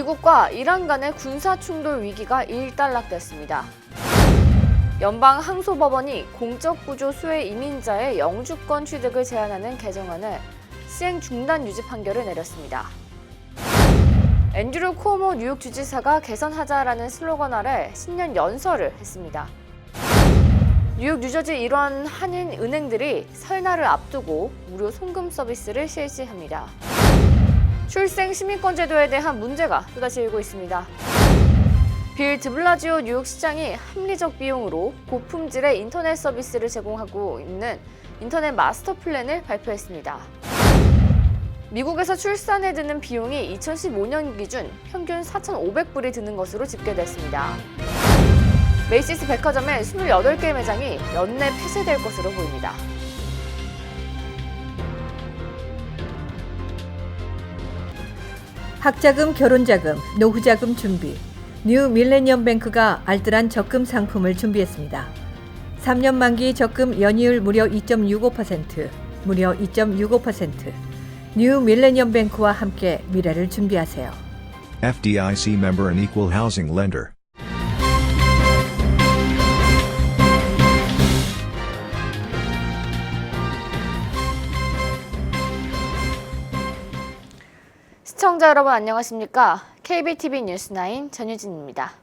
미국과 이란 간의 군사 충돌 위기가 일단락됐습니다. 연방 항소법원이 공적 구조 수혜 이민자의 영주권 취득을 제한하는 개정안을 시행 중단 유지 판결을 내렸습니다. 앤드류 쿠오모 뉴욕 주지사가 개선하자라는 슬로건 아래 신년 연설을 했습니다. 뉴욕, 뉴저지 일원 한인 은행들이 설날을 앞두고 무료 송금 서비스를 실시합니다. 출생 시민권제도에 대한 문제가 또다시 일고 있습니다. 빌 드블라지오 뉴욕 시장이 합리적 비용으로 고품질의 인터넷 서비스를 제공하고 있는 인터넷 마스터 플랜을 발표했습니다. 미국에서 출산에 드는 비용이 2015년 기준 평균 4,500불이 드는 것으로 집계됐습니다. 메이시스 백화점의 28개 매장이 연내 폐쇄될 것으로 보입니다. 학자금, 결혼자금, 노후자금 준비. 뉴 밀레니엄 뱅크가 알뜰한 적금 상품을 준비했습니다. 3년 만기 적금 연이율 무려 2.65%, 무려 2.65%. 뉴 밀레니엄 뱅크와 함께 미래를 준비하세요. FDIC member and equal housing lender. 시청자 여러분 안녕하십니까? KBTV 뉴스9 전유진입니다.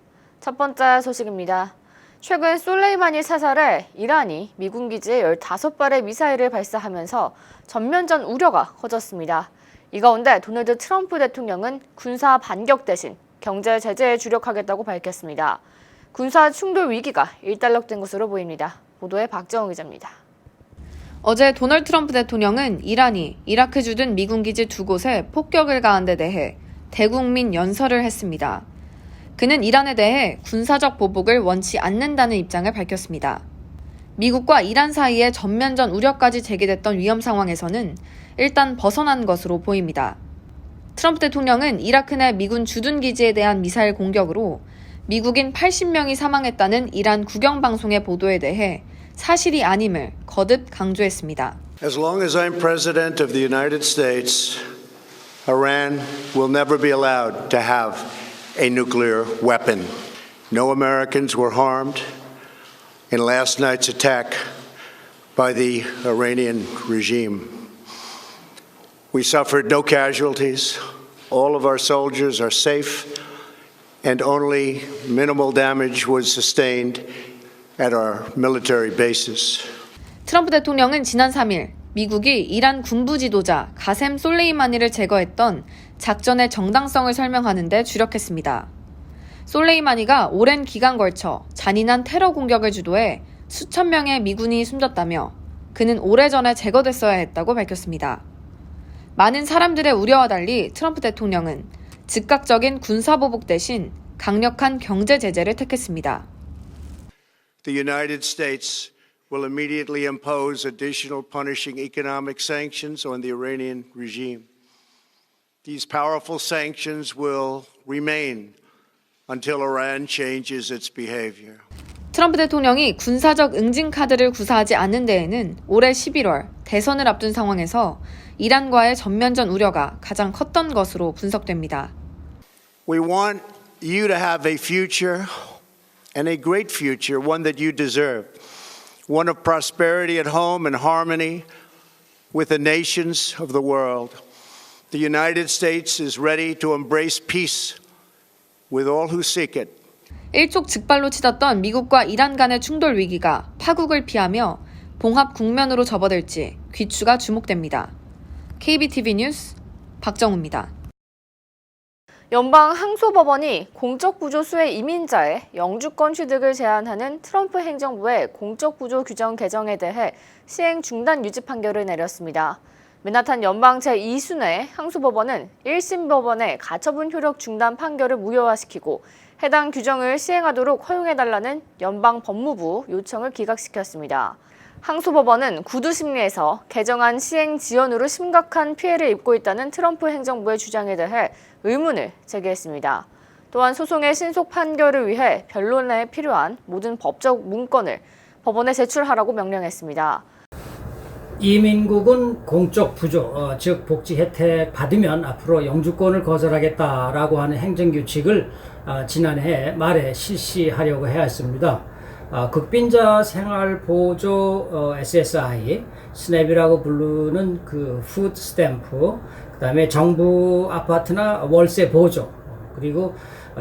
첫 번째 소식입니다. 최근 솔레이마니 사살에 이란이 미군 기지에 15발의 미사일을 발사하면서 전면전 우려가 커졌습니다. 이 가운데 도널드 트럼프 대통령은 군사 반격 대신 경제 제재에 주력하겠다고 밝혔습니다. 군사 충돌 위기가 일단락된 것으로 보입니다. 보도에 박정우 기자입니다. 어제 도널드 트럼프 대통령은 이란이 이라크 주둔 미군 기지 2곳에 폭격을 가한 데 대해 대국민 연설을 했습니다. 그는 이란에 대해 군사적 보복을 원치 않는다는 입장을 밝혔습니다. 미국과 이란 사이에 전면전 우려까지 제기됐던 위험 상황에서는 일단 벗어난 것으로 보입니다. 트럼프 대통령은 이라크 내 미군 주둔 기지에 대한 미사일 공격으로 미국인 80명이 사망했다는 이란 국영방송의 보도에 대해 사실이 아님을 거듭 강조했습니다. As long as I'm president of the United States, Iran will never be allowed to have a nuclear weapon. No Americans were harmed in last night's attack by the Iranian regime. We suffered no casualties. All of our soldiers are safe, and only minimal damage was sustained at our military bases. 트럼프 대통령은 지난 3일 미국이 이란 군부 지도자 가셈 솔레이마니를 제거했던 작전의 정당성을 설명하는 데 주력했습니다. 솔레이마니가 오랜 기간 걸쳐 잔인한 테러 공격을 주도해 수천 명의 미군이 숨졌다며 그는 오래전에 제거됐어야 했다고 밝혔습니다. 많은 사람들의 우려와 달리 트럼프 대통령은 즉각적인 군사보복 대신 강력한 경제 제재를 택했습니다. The United States will immediately impose additional punishing economic sanctions on the Iranian regime. These powerful sanctions will remain until Iran changes its behavior. 트럼프 대통령이 군사적 응징 카드를 구사하지 않는 데에는 올해 11월 대선을 앞둔 상황에서 이란과의 전면전 우려가 가장 컸던 것으로 분석됩니다. We want you to have a future and a great future, one that you deserve. One of prosperity at home and harmony with the nations of the world. The United States is ready to embrace peace with all who seek it. 일촉즉발로 치닫던 미국과 이란 간의 충돌 위기가 파국을 피하며 봉합 국면으로 접어들지 귀추가 주목됩니다. KBTV 뉴스 박정우입니다. 연방 항소법원이 공적구조 수혜 이민자의 영주권 취득을 제한하는 트럼프 행정부의 공적구조 규정 개정에 대해 시행 중단 유지 판결을 내렸습니다. 맨하탄 연방 제2순회 항소법원은 1심 법원의 가처분 효력 중단 판결을 무효화시키고 해당 규정을 시행하도록 허용해달라는 연방 법무부 요청을 기각시켰습니다. 항소법원은 구두심리에서 개정안 시행 지연으로 심각한 피해를 입고 있다는 트럼프 행정부의 주장에 대해 의문을 제기했습니다. 또한 소송의 신속 판결을 위해 변론에 필요한 모든 법적 문건을 법원에 제출하라고 명령했습니다. 이민국은 공적 부조, 즉 복지 혜택 받으면 앞으로 영주권을 거절하겠다라고 하는 행정규칙을 지난해 말에 실시하려고 해왔습니다. 극빈자 생활보조 SSI, 스냅이라고 부르는 그 푸드 스탬프, 그 다음에 정부 아파트나 월세 보조, 그리고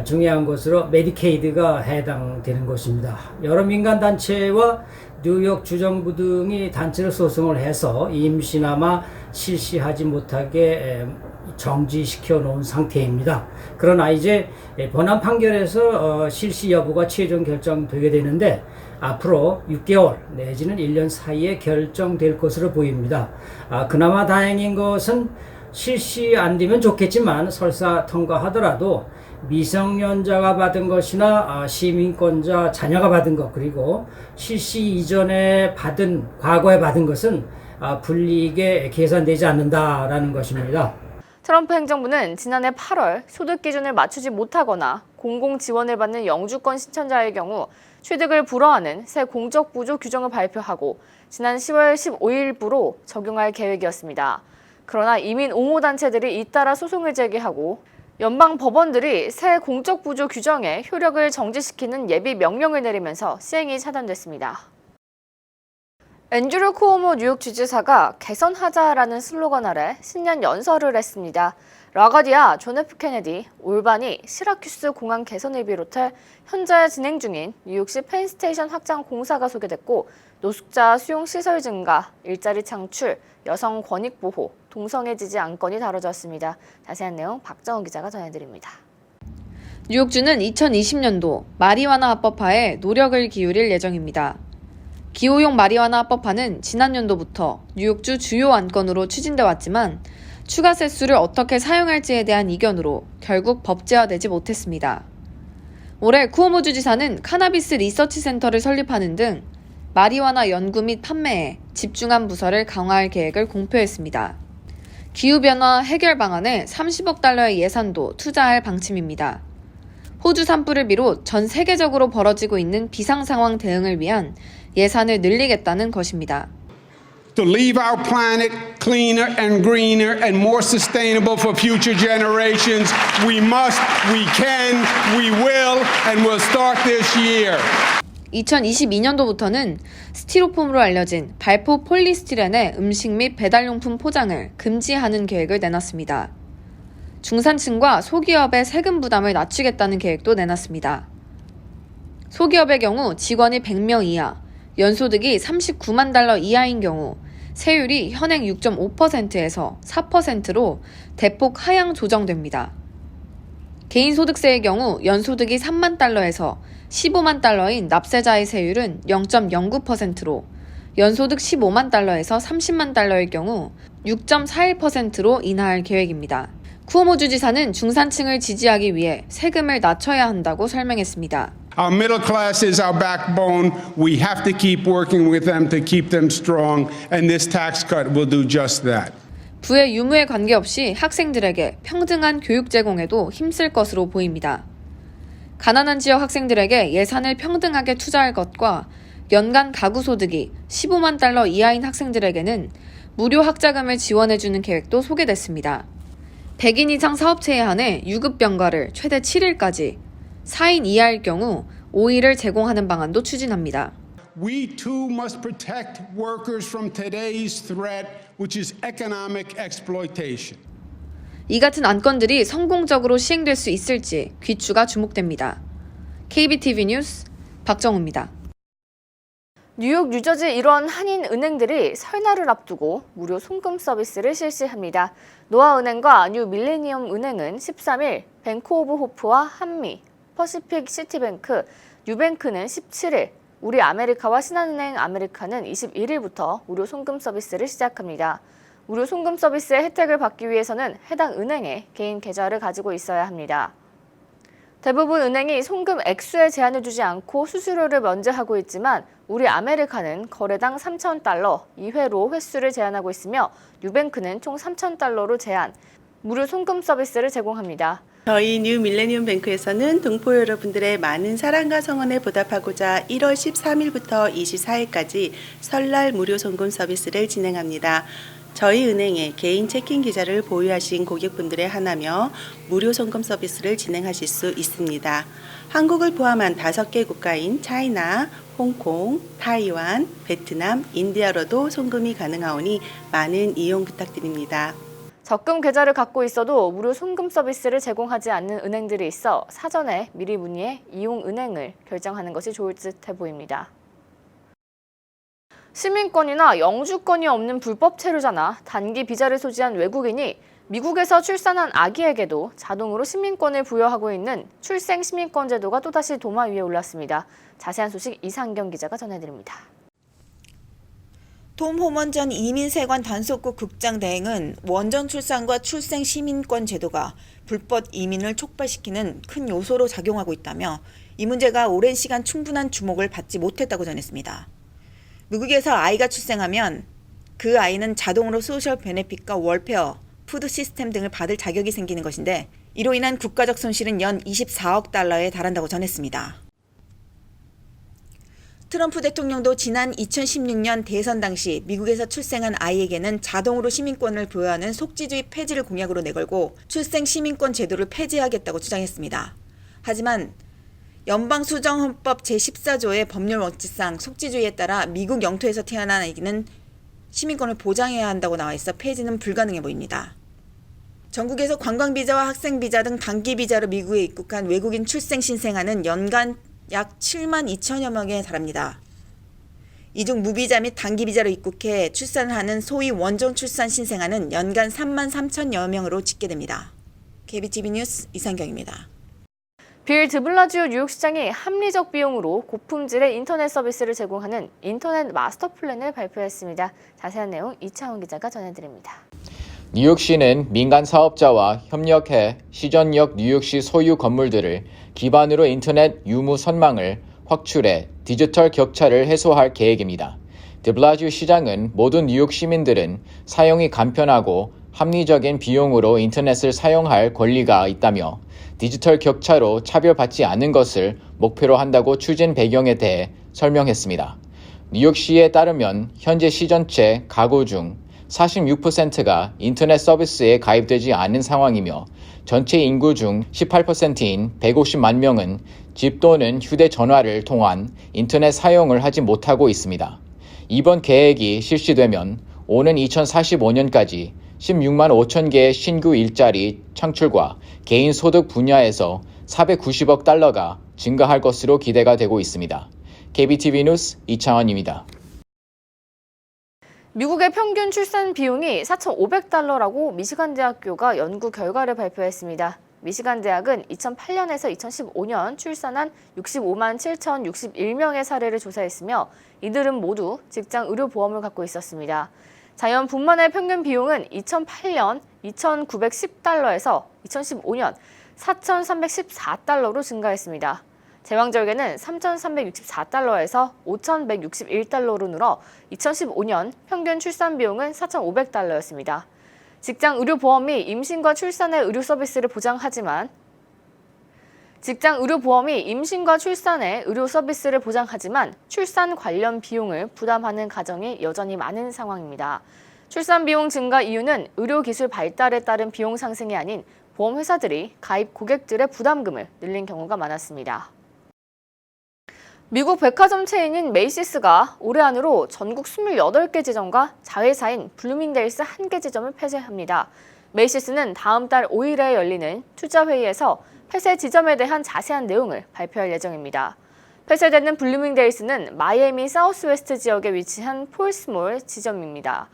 중요한 것으로 메디케이드가 해당되는 것입니다. 여러 민간단체와 뉴욕 주정부 등이 단체로 소송을 해서 임시나마 실시하지 못하게 정지시켜 놓은 상태입니다. 그러나 이제 본안 판결에서 실시 여부가 최종 결정되게 되는데 앞으로 6개월 내지는 1년 사이에 결정될 것으로 보입니다. 그나마 다행인 것은 실시 안 되면 좋겠지만 설사 통과하더라도 미성년자가 받은 것이나 시민권자 자녀가 받은 것, 그리고 실시 이전에 받은, 과거에 받은 것은 불이익에 계산되지 않는다라는 것입니다. 트럼프 행정부는 지난해 8월 소득 기준을 맞추지 못하거나 공공 지원을 받는 영주권 신청자의 경우 취득을 불허하는 새 공적 부조 규정을 발표하고 지난 10월 15일부로 적용할 계획이었습니다. 그러나 이민 옹호 단체들이 잇따라 소송을 제기하고 연방 법원들이 새 공적 부조 규정의 효력을 정지시키는 예비 명령을 내리면서 시행이 차단됐습니다. 앤드류 쿠오모 뉴욕 주지사가 개선하자라는 슬로건 아래 신년 연설을 했습니다. 라가디아, 존 F 케네디, 올바니, 시라큐스 공항 개선을 비롯해 현재 진행 중인 뉴욕시 펜스테이션 확장 공사가 소개됐고 노숙자 수용 시설 증가, 일자리 창출, 여성 권익 보호, 동성애 지지 안건이 다뤄졌습니다. 자세한 내용 박정은 기자가 전해드립니다. 뉴욕주는 2020년도 마리화나 합법화에 노력을 기울일 예정입니다. 기호용 마리화나 합법화는 지난 연도부터 뉴욕주 주요 안건으로 추진돼 왔지만 추가 세수를 어떻게 사용할지에 대한 이견으로 결국 법제화되지 못했습니다. 올해 쿠오모 주지사는 카나비스 리서치 센터를 설립하는 등 마리화나 연구 및 판매에 집중한 부서를 강화할 계획을 공표했습니다. 기후변화 해결 방안에 30억 달러의 예산도 투자할 방침입니다. 호주 산불을 비롯 전 세계적으로 벌어지고 있는 비상상황 대응을 위한 예산을 늘리겠다는 것입니다. To leave our planet cleaner and greener and more sustainable for future generations, we must, we can, we will, and we'll start this year. 2022년도부터는 스티로폼으로 알려진 발포 폴리스티렌의 음식 및 배달용품 포장을 금지하는 계획을 내놨습니다. 중산층과 소기업의 세금 부담을 낮추겠다는 계획도 내놨습니다. 소기업의 경우 직원이 100명 이하, 연소득이 39만 달러 이하인 경우 세율이 현행 6.5%에서 4%로 대폭 하향 조정됩니다. 개인소득세의 경우 연소득이 3만 달러에서 15만 달러인 납세자의 세율은 0.09%로 연소득 15만 달러에서 30만 달러일 경우 6.41%로 인하할 계획입니다. 쿠오모 주지사는 중산층을 지지하기 위해 세금을 낮춰야 한다고 설명했습니다. Our middle class is our backbone. We have to keep working with them to keep them strong, and this tax cut will do just that. 부의 유무에 관계없이 학생들에게 평등한 교육 제공에도 힘쓸 것으로 보입니다. 가난한 지역 학생들에게 예산을 평등하게 투자할 것과 연간 가구 소득이 15만 달러 이하인 학생들에게는 무료 학자금을 지원해주는 계획도 소개됐습니다. 100인 이상 사업체에 한해 유급 병가를 최대 7일까지, 4인 이하일 경우 5일을 제공하는 방안도 추진합니다. We too must protect workers from today's threat, which is economic exploitation. 이 같은 안건들이 성공적으로 시행될 수 있을지 귀추가 주목됩니다. KBTV 뉴스 박정우입니다. 뉴욕, 뉴저지 일원 한인 은행들이 설날을 앞두고 무료 송금 서비스를 실시합니다. 노아은행과 뉴 밀레니엄 은행은 13일 뱅크 오브 호프와 한미, 퍼시픽 시티뱅크, 뉴뱅크는 17일, 우리 아메리카와 신한은행 아메리카는 21일부터 무료 송금 서비스를 시작합니다. 무료 송금 서비스의 혜택을 받기 위해서는 해당 은행에 개인 계좌를 가지고 있어야 합니다. 대부분 은행이 송금 액수에 제한을 두지 않고 수수료를 면제하고 있지만 우리 아메리카는 거래당 3,000달러 이회로 횟수를 제한하고 있으며 뉴뱅크는 총 3,000달러로 제한, 무료 송금 서비스를 제공합니다. 저희 뉴 밀레니엄 뱅크에서는 동포 여러분들의 많은 사랑과 성원에 보답하고자 1월 13일부터 24일까지 설날 무료 송금 서비스를 진행합니다. 저희 은행에 개인 체킹 계좌를 보유하신 고객분들에 한하며 무료 송금 서비스를 진행하실 수 있습니다. 한국을 포함한 5개 국가인 차이나, 홍콩, 타이완, 베트남, 인디아로도 송금이 가능하오니 많은 이용 부탁드립니다. 적금 계좌를 갖고 있어도 무료 송금 서비스를 제공하지 않는 은행들이 있어 사전에 미리 문의해 이용 은행을 결정하는 것이 좋을 듯해 보입니다. 시민권이나 영주권이 없는 불법 체류자나 단기 비자를 소지한 외국인이 미국에서 출산한 아기에게도 자동으로 시민권을 부여하고 있는 출생 시민권 제도가 또다시 도마 위에 올랐습니다. 자세한 소식 이상경 기자가 전해드립니다. 톰 호먼 전 이민세관 단속국 국장 대행은 원전 출산과 출생 시민권 제도가 불법 이민을 촉발시키는 큰 요소로 작용하고 있다며 이 문제가 오랜 시간 충분한 주목을 받지 못했다고 전했습니다. 미국에서 아이가 출생하면 그 아이는 자동으로 소셜 베네핏과 월페어, 푸드 시스템 등을 받을 자격이 생기는 것인데 이로 인한 국가적 손실은 연 24억 달러에 달한다고 전했습니다. 트럼프 대통령도 지난 2016년 대선 당시 미국에서 출생한 아이에게는 자동으로 시민권을 부여하는 속지주의 폐지를 공약으로 내걸고 출생 시민권 제도를 폐지하겠다고 주장했습니다. 하지만 연방수정헌법 제14조의 법률 원칙상 속지주의에 따라 미국 영토에서 태어난 아이는 시민권을 보장해야 한다고 나와 있어 폐지는 불가능해 보입니다. 전국에서 관광비자와 학생비자 등 단기비자로 미국에 입국한 외국인 출생 신생아는 연간 약 7만 2천여 명에 달합니다. 이 중 무비자 및 단기비자로 입국해 출산을 하는 소위 원정 출산 신생아는 연간 3만 3천여 명으로 집계됩니다. KBTV 뉴스 이상경입니다. 빌 드블라지오 뉴욕시장이 합리적 비용으로 고품질의 인터넷 서비스를 제공하는 인터넷 마스터 플랜을 발표했습니다. 자세한 내용 이창훈 기자가 전해드립니다. 뉴욕시는 민간 사업자와 협력해 시전역 뉴욕시 소유 건물들을 기반으로 인터넷 유무 선망을 확출해 디지털 격차를 해소할 계획입니다. 드블라지오 시장은 모든 뉴욕 시민들은 사용이 간편하고 합리적인 비용으로 인터넷을 사용할 권리가 있다며 디지털 격차로 차별받지 않는 것을 목표로 한다고 추진 배경에 대해 설명했습니다. 뉴욕시에 따르면 현재 시 전체 가구 중 46%가 인터넷 서비스에 가입되지 않은 상황이며 전체 인구 중 18%인 150만 명은 집 또는 휴대전화를 통한 인터넷 사용을 하지 못하고 있습니다. 이번 계획이 실시되면 오는 2045년까지 16만 5천 개의 신규 일자리 창출과 개인 소득 분야에서 490억 달러가 증가할 것으로 기대가 되고 있습니다. KBTV 뉴스 이창원입니다. 미국의 평균 출산 비용이 4,500달러라고 미시간 대학교가 연구 결과를 발표했습니다. 미시간 대학은 2008년에서 2015년 출산한 65만 7,061명의 사례를 조사했으며 이들은 모두 직장 의료보험을 갖고 있었습니다. 자연분만의 평균 비용은 2008년 2,910달러에서 2015년 4,314달러로 증가했습니다. 제왕절개는 3,364달러에서 5,161달러로 늘어 2015년 평균 출산 비용은 4,500달러였습니다. 직장 의료보험이 임신과 출산의 의료 서비스를 보장하지만 출산 관련 비용을 부담하는 가정이 여전히 많은 상황입니다. 출산 비용 증가 이유는 의료기술 발달에 따른 비용 상승이 아닌 보험회사들이 가입 고객들의 부담금을 늘린 경우가 많았습니다. 미국 백화점 체인인 메이시스가 올해 안으로 전국 28개 지점과 자회사인 블루밍데일스 1개 지점을 폐쇄합니다. 메이시스는 다음 달 5일에 열리는 투자회의에서 폐쇄 지점에 대한 자세한 내용을 발표할 예정입니다. 폐쇄되는 블루밍데일스는 마이애미 사우스웨스트 지역에 위치한 폴스몰 지점입니다.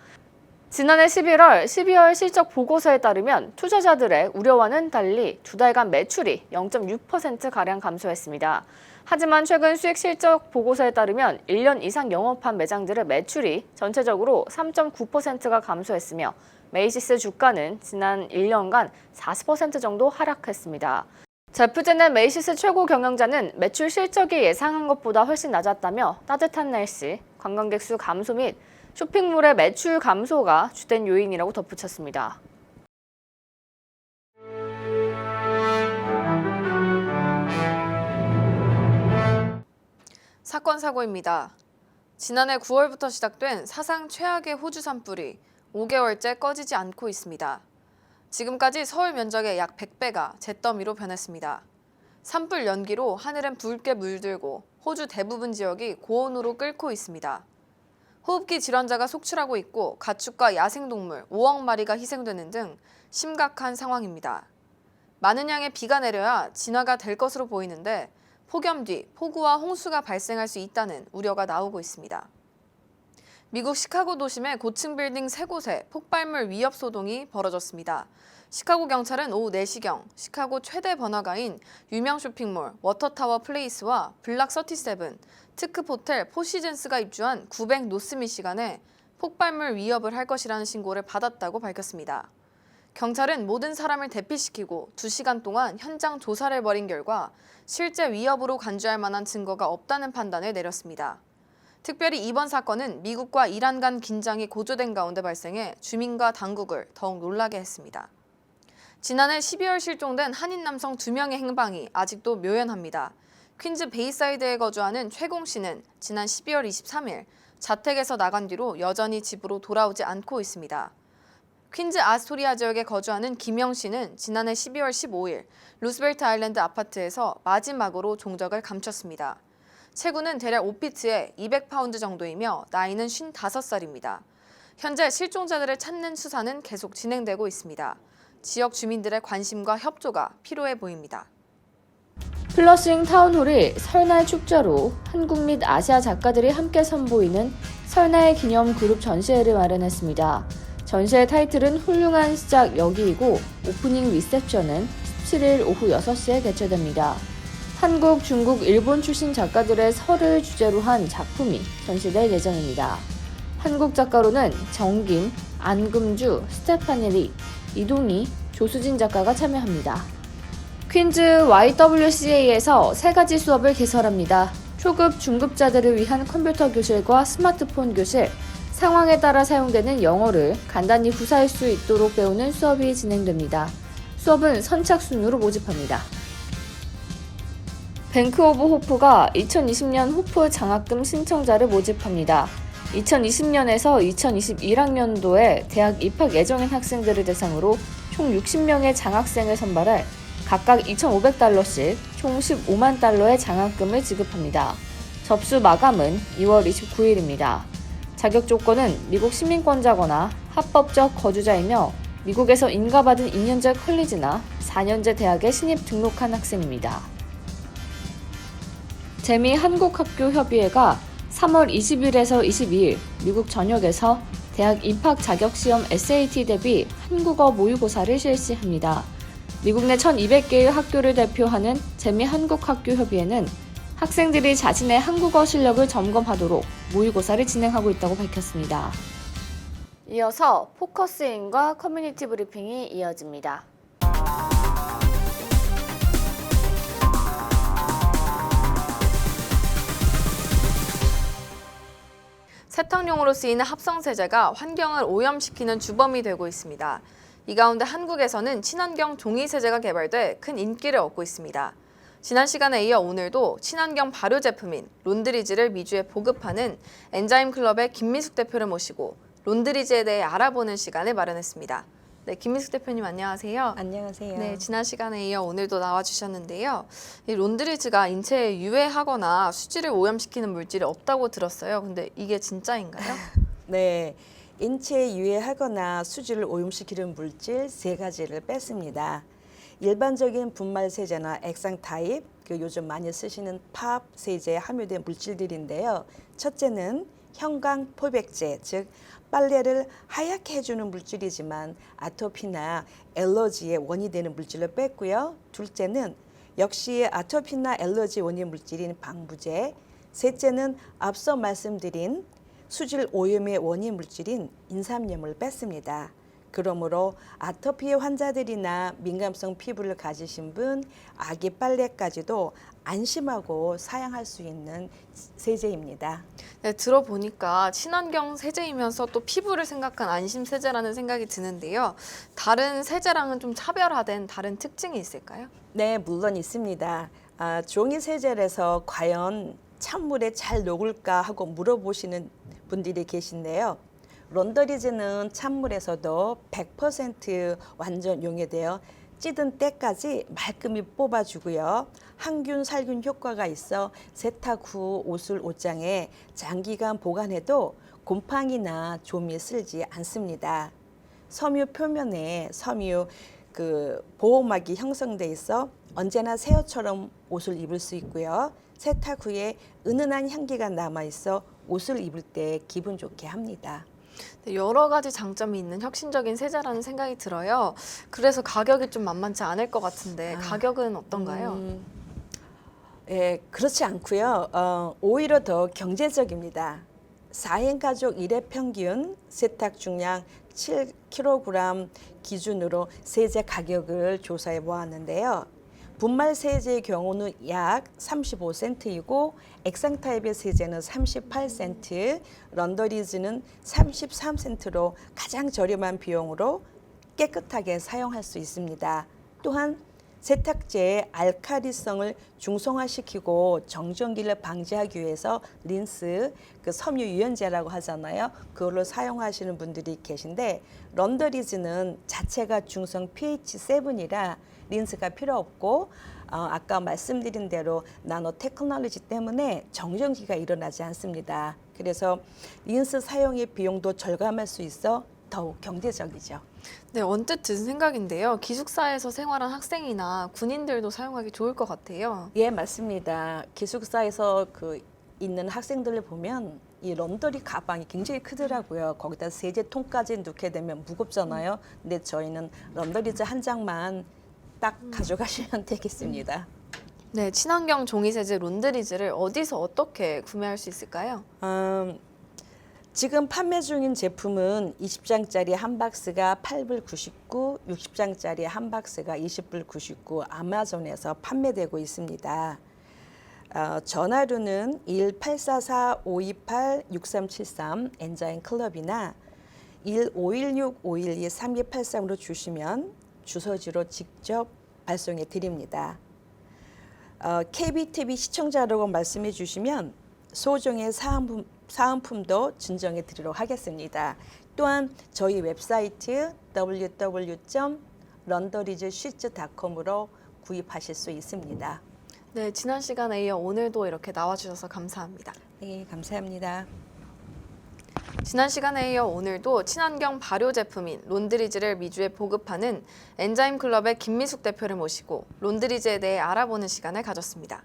지난해 11월 12월 실적 보고서에 따르면 투자자들의 우려와는 달리 두 달간 매출이 0.6%가량 감소했습니다. 하지만 최근 수익 실적 보고서에 따르면 1년 이상 영업한 매장들의 매출이 전체적으로 3.9%가 감소했으며 메이시스 주가는 지난 1년간 40% 정도 하락했습니다. 제프 제넷 메이시스 최고 경영자는 매출 실적이 예상한 것보다 훨씬 낮았다며 따뜻한 날씨, 관광객 수 감소 및 쇼핑몰의 매출 감소가 주된 요인이라고 덧붙였습니다. 사건 사고입니다. 지난해 9월부터 시작된 사상 최악의 호주 산불이 5개월째 꺼지지 않고 있습니다. 지금까지 서울 면적의 약 100배가 잿더미로 변했습니다. 산불 연기로 하늘은 붉게 물들고 호주 대부분 지역이 고온으로 끓고 있습니다. 호흡기 질환자가 속출하고 있고 가축과 야생동물 5억 마리가 희생되는 등 심각한 상황입니다. 많은 양의 비가 내려야 진화가 될 것으로 보이는데 폭염 뒤 폭우와 홍수가 발생할 수 있다는 우려가 나오고 있습니다. 미국 시카고 도심의 고층 빌딩 3곳에 폭발물 위협 소동이 벌어졌습니다. 시카고 경찰은 오후 4시경 시카고 최대 번화가인 유명 쇼핑몰 워터타워 플레이스와 블락 37, 특급 호텔 포시즌스가 입주한 900 노스 미시간에 폭발물 위협을 할 것이라는 신고를 받았다고 밝혔습니다. 경찰은 모든 사람을 대피시키고 2시간 동안 현장 조사를 벌인 결과 실제 위협으로 간주할 만한 증거가 없다는 판단을 내렸습니다. 특별히 이번 사건은 미국과 이란 간 긴장이 고조된 가운데 발생해 주민과 당국을 더욱 놀라게 했습니다. 지난해 12월 실종된 한인 남성 2명의 행방이 아직도 묘연합니다. 퀸즈 베이사이드에 거주하는 최공 씨는 지난 12월 23일 자택에서 나간 뒤로 여전히 집으로 돌아오지 않고 있습니다. 퀸즈 아스토리아 지역에 거주하는 김영 씨는 지난해 12월 15일 루스벨트 아일랜드 아파트에서 마지막으로 종적을 감췄습니다. 체구는 대략 5피트에 200파운드 정도이며 나이는 55살입니다. 현재 실종자들을 찾는 수사는 계속 진행되고 있습니다. 지역 주민들의 관심과 협조가 필요해 보입니다. 플러싱 타운홀이 설날 축제로 한국 및 아시아 작가들이 함께 선보이는 설날 기념 그룹 전시회를 마련했습니다. 전시회 타이틀은 훌륭한 시작 여기이고 오프닝 리셉션은 17일 오후 6시에 개최됩니다. 한국, 중국, 일본 출신 작가들의 설을 주제로 한 작품이 전시될 예정입니다. 한국 작가로는 정김, 안금주, 스테파니, 이동희, 조수진 작가가 참여합니다. 퀸즈 YWCA에서 3가지 수업을 개설합니다. 초급, 중급자들을 위한 컴퓨터 교실과 스마트폰 교실, 상황에 따라 사용되는 영어를 간단히 구사할 수 있도록 배우는 수업이 진행됩니다. 수업은 선착순으로 모집합니다. 뱅크 오브 호프가 2020년 호프 장학금 신청자를 모집합니다. 2020년에서 2021학년도에 대학 입학 예정인 학생들을 대상으로 총 60명의 장학생을 선발해 각각 2,500달러씩 총 15만 달러의 장학금을 지급합니다. 접수 마감은 2월 29일입니다. 자격 조건은 미국 시민권자거나 합법적 거주자이며 미국에서 인가받은 2년제 컬리지나 4년제 대학에 신입 등록한 학생입니다. 재미 한국학교협의회가 3월 20일에서 22일 미국 전역에서 대학 입학 자격시험 SAT 대비 한국어 모의고사를 실시합니다. 미국 내 1,200개의 학교를 대표하는 재미 한국학교협의회는 학생들이 자신의 한국어 실력을 점검하도록 모의고사를 진행하고 있다고 밝혔습니다. 이어서 포커스인과 커뮤니티 브리핑이 이어집니다. 세탁용으로 쓰이는 합성세제가 환경을 오염시키는 주범이 되고 있습니다. 이 가운데 한국에서는 친환경 종이세제가 개발돼 큰 인기를 얻고 있습니다. 지난 시간에 이어 오늘도 친환경 발효 제품인 론드리지를 미주에 보급하는 엔자임 클럽의 김미숙 대표를 모시고 론드리지에 대해 알아보는 시간을 마련했습니다. 네, 김미숙 대표님 안녕하세요. 안녕하세요. 네, 지난 시간에 이어 오늘도 나와주셨는데요. 이 론드리지가 인체에 유해하거나 수질을 오염시키는 물질이 없다고 들었어요. 근데 이게 진짜인가요? 네, 인체에 유해하거나 수질을 오염시키는 물질 3가지를 뺐습니다. 일반적인 분말 세제나 액상 타입, 요즘 많이 쓰시는 팝 세제에 함유된 물질들인데요. 첫째는 형광 포백제, 즉 빨래를 하얗게 해주는 물질이지만 아토피나 엘러지의 원인이 되는 물질을 뺐고요. 둘째는 역시 아토피나 엘러지 원인 물질인 방부제, 셋째는 앞서 말씀드린 수질 오염의 원인 물질인 인삼염을 뺐습니다. 그러므로 아토피 환자들이나 민감성 피부를 가지신 분, 아기 빨래까지도 안심하고 사용할 수 있는 세제입니다. 네, 들어보니까 친환경 세제이면서 또 피부를 생각한 안심 세제라는 생각이 드는데요. 다른 세제랑은 좀 차별화된 다른 특징이 있을까요? 네, 물론 있습니다. 종이 세제에서 과연 찬물에 잘 녹을까 하고 물어보시는 분들이 계신데요. 론더리즈는 찬물에서도 100% 완전 용해되어 찌든 때까지 말끔히 뽑아주고요. 항균, 살균 효과가 있어 세탁 후 옷장에 장기간 보관해도 곰팡이나 좀이 쓸지 않습니다. 섬유 표면에 섬유 보호막이 형성돼 있어 언제나 새 옷처럼 옷을 입을 수 있고요. 세탁 후에 은은한 향기가 남아 있어 옷을 입을 때 기분 좋게 합니다. 네, 여러 가지 장점이 있는 혁신적인 세제라는 생각이 들어요. 그래서 가격이 좀 만만치 않을 것 같은데 가격은 어떤가요? 예, 그렇지 않고요. 오히려 더 경제적입니다. 4인 가족 1회 평균 세탁 중량 7kg 기준으로 세제 가격을 조사해 보았는데요. 분말 세제의 경우는 약 35센트이고 액상 타입의 세제는 38센트, 런더리즈는 33센트로 가장 저렴한 비용으로 깨끗하게 사용할 수 있습니다. 또한 세탁제의 알칼리성을 중성화시키고 정전기를 방지하기 위해서 린스, 섬유 유연제라고 하잖아요. 그걸로 사용하시는 분들이 계신데 런더리즈는 자체가 중성 pH 7이라 린스가 필요 없고 아까 말씀드린 대로 나노 테크놀로지 때문에 정전기가 일어나지 않습니다. 그래서 린스 사용의 비용도 절감할 수 있어 더욱 경제적이죠. 네, 언뜻 든 생각인데요. 기숙사에서 생활한 학생이나 군인들도 사용하기 좋을 것 같아요. 예, 맞습니다. 기숙사에서 있는 학생들을 보면 이 런더리 가방이 굉장히 크더라고요. 거기다 세제통까지 넣게 되면 무겁잖아요. 근데 저희는 런더리즈 한 장만 딱 가져가시면 되겠습니다. 네, 친환경 종이세제 론드리즈를 어디서 어떻게 구매할 수 있을까요? 지금 판매 중인 제품은 20장짜리 한 박스가 8불 99, 60장짜리 한 박스가 20불 99 아마존에서 판매되고 있습니다. 전화로는 1-844-528-6373 엔자인 클럽이나 1-516-512-3283으로 주시면 주소지로 직접 발송해 드립니다. KBTV 시청자라고 말씀해 주시면 소정의 사은품도 증정해 드리도록 하겠습니다. 또한 저희 웹사이트 www.laundrysheets.com으로 구입하실 수 있습니다. 네, 지난 시간에 이어 오늘도 이렇게 나와주셔서 감사합니다. 네, 감사합니다. 지난 시간에 이어 오늘도 친환경 발효 제품인 론드리즈를 미주에 보급하는 엔자임 클럽의 김미숙 대표를 모시고 론드리즈에 대해 알아보는 시간을 가졌습니다.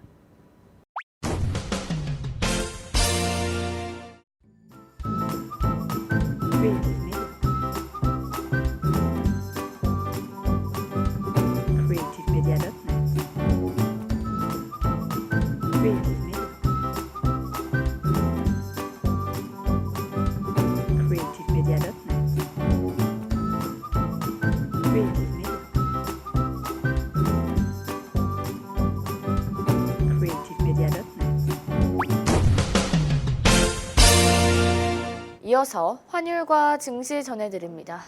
이어서 환율과 증시 전해드립니다.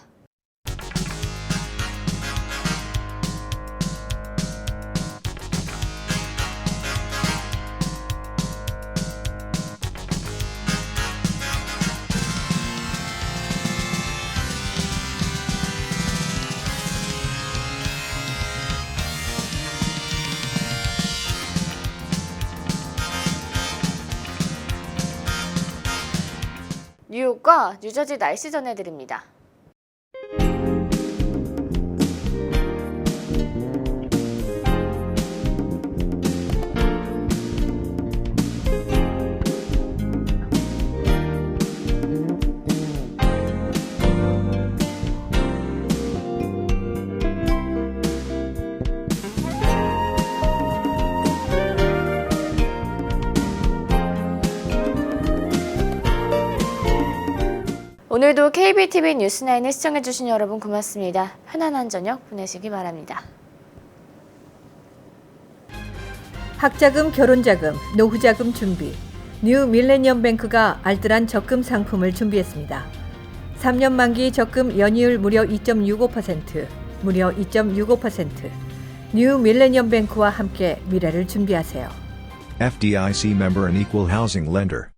뉴욕과 뉴저지 날씨 전해드립니다. 오늘도 KBTV 뉴스9을 시청해주신 여러분 고맙습니다. 편안한 저녁 보내시기 바랍니다. 학자금, 결혼자금, 노후자금 준비. 뉴 밀레니엄 뱅크가 알뜰한 적금 상품을 준비했습니다. 3년 만기 적금 연이율 무려 2.65%, 무려 2.65%. 뉴 밀레니엄 뱅크와 함께 미래를 준비하세요. FDIC member and equal housing lender.